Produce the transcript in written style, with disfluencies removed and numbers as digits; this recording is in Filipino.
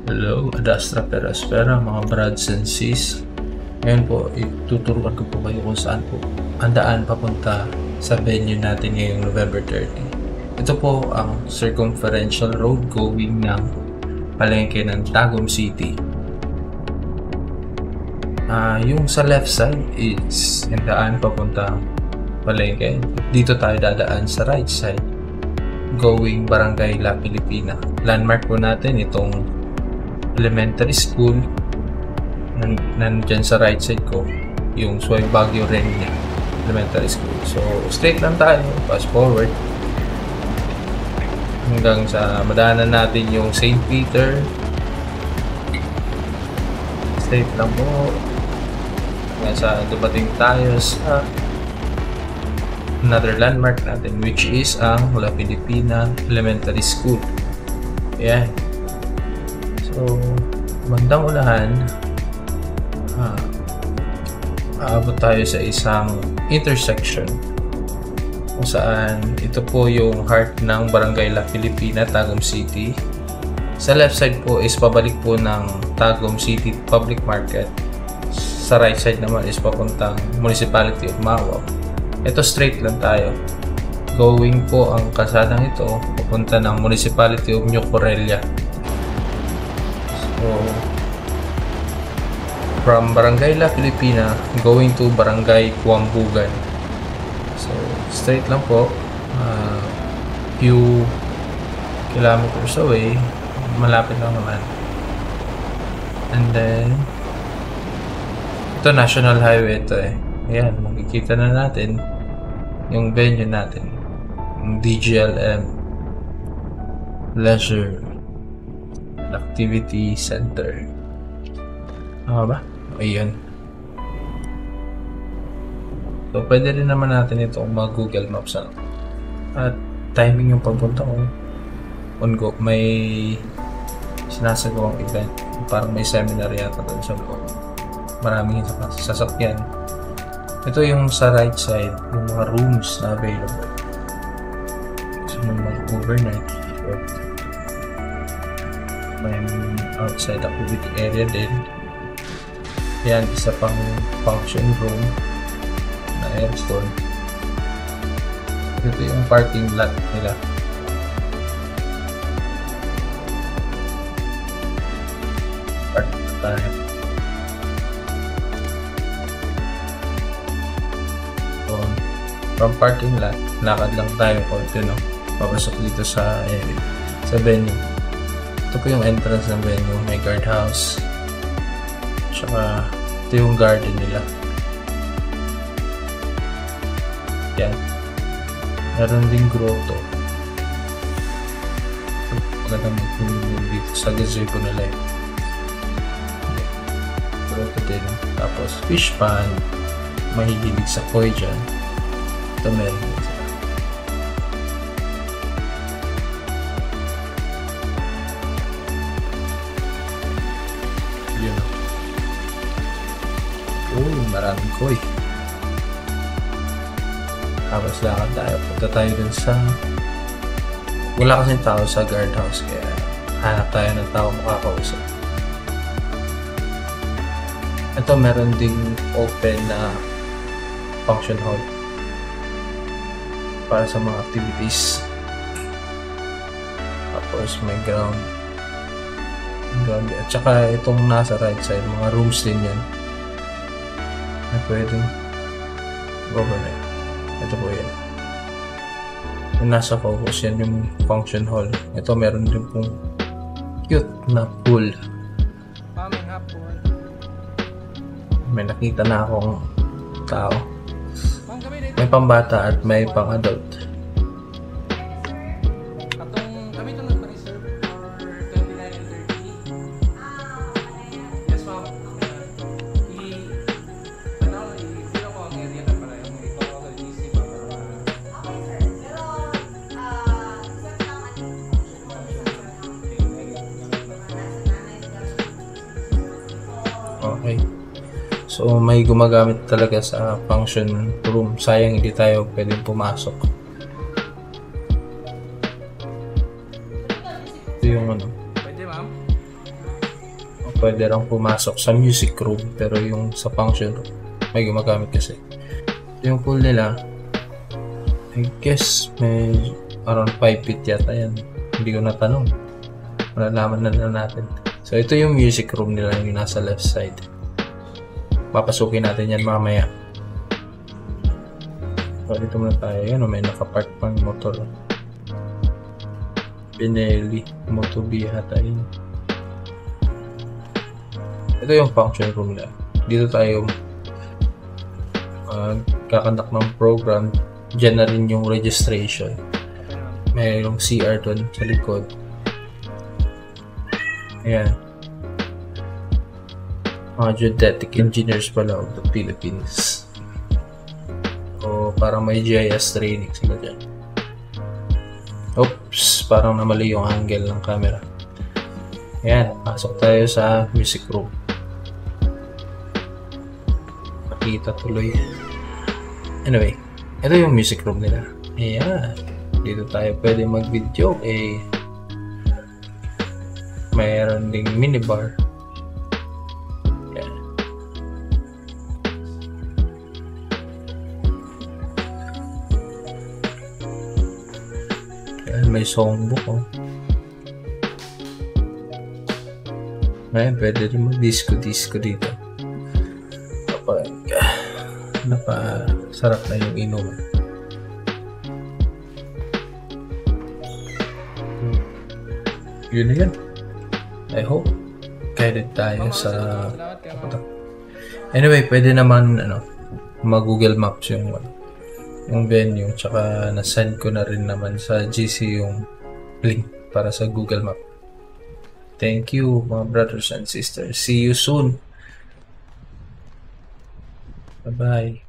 Hello, Adastra Peraspera, mga brads and sis. Ngayon po, ituturuan ko po kayo kung saan po ang daan papunta sa venue natin ngayong November 30. Ito po ang circumferential road going ng palengke ng Tagum City. Yung sa left side is yung daan papunta palengke. Dito tayo dadaan sa right side going Barangay La Pilipina. Landmark po natin itong elementary school. Nandyan sa right side ko yung Suway Baguio Renia Elementary School. So straight lang tayo, fast forward hanggang sa madaanan natin yung St. Peter. Straight lang po hanggang sa dumating tayo sa another landmark natin, which is ang La Pilipina Elementary School. Ayan. So, bandang ulahan, aabot tayo sa isang intersection kung saan ito po yung heart ng Barangay La Pilipina, Tagum City. Sa left side po is pabalik po ng Tagum City Public Market. Sa right side naman is papuntang Municipality of Mawag. Ito straight lang tayo. Going po ang kasadang ito papunta ng Municipality of New Corellia. So, from Barangay La Pilipina going to Barangay Kuambugan. So, straight lang po. Few kilometers away. Malapit lang naman. And then, ito National Highway ito eh. Ayan, makikita na natin yung venue natin. Yung DGLM Leisure Activity Center. Ba? Ayun. So, pwede rin naman natin itong mag-Google Maps. At timing yung pagpunta ko. On-go. May sinasagawang event. Parang may seminar yata doon sa loob. Maraming sasakyan. Ito yung sa right side, yung mga rooms na available. So, yung mga overnight. May outside activity area din. Yan, isa pang function room na aircon. Ito yung parking lot nila. Parking lot tayo. So, from parking lot, lakad lang tayo konti, no? Papasok dito sa venue. Ito po yung entrance ng venue. May guardhouse. Tsaka ito yung garden nila. Yan. Meron ding grotto. Magandang dito sa gazebo nila eh. Grotto din. Tapos fish pond. Mahihilig sa koi dyan. Ito meron din sila. Yun. Maraming koi. Tapos lakad tayo. Punta tayo dun sa wala kasing tao sa guardhouse kaya hanap tayo ng tao makakausap. Ito meron ding open na function hall para sa mga activities. Tapos may ground. At saka itong nasa right side, mga rooms din yan na pwedeng overnight. Ito po yan. Yung nasa focus yan yung function hall. Ito meron din pong cute na pool. May nakita na akong tao. May pambata at may pang adult. Okay. So may gumagamit talaga sa function room. Sayang hindi tayo pwedeng pumasok. Ito yung ano. Pwede ma'am? pwede lang pumasok sa music room, pero yung sa function room may gumagamit kasi. Yung pool nila, I guess may around 5 feet yata yan. Hindi ko natanong, malalaman na natin. So ito yung music room nila, yung nasa left side. Papasukin natin yan mamaya. So dito muna tayo. Yan, may nakapark pang motor. Benelli Motobi hata yun. Ito yung function room nila. Dito tayo kakandak ng program. Diyan na rin yung registration. Mayroong CR doon sa likod. Ayan. Mga geodetic engineers pala of the Philippines. O parang may GIS training sila dyan. Oops, parang namali yung angle ng camera. Ayan, pasok tayo sa music room. Makita tuloy. Anyway, ito yung music room nila. Ayan, dito tayo pwede mag-video. Mayroon ding minibar. Ayan. Ayan, may songbook oh. Ayan, pwede rin mag-disco dito. Kapag napasarap na yung inuman. Yun na yan. I hope guided tayo sa anyway, pwede naman mag-Google Maps yung venue, tsaka na-send ko na rin naman sa GC yung link para sa Google Map. Thank you mga brothers and sisters. See you soon. Bye bye.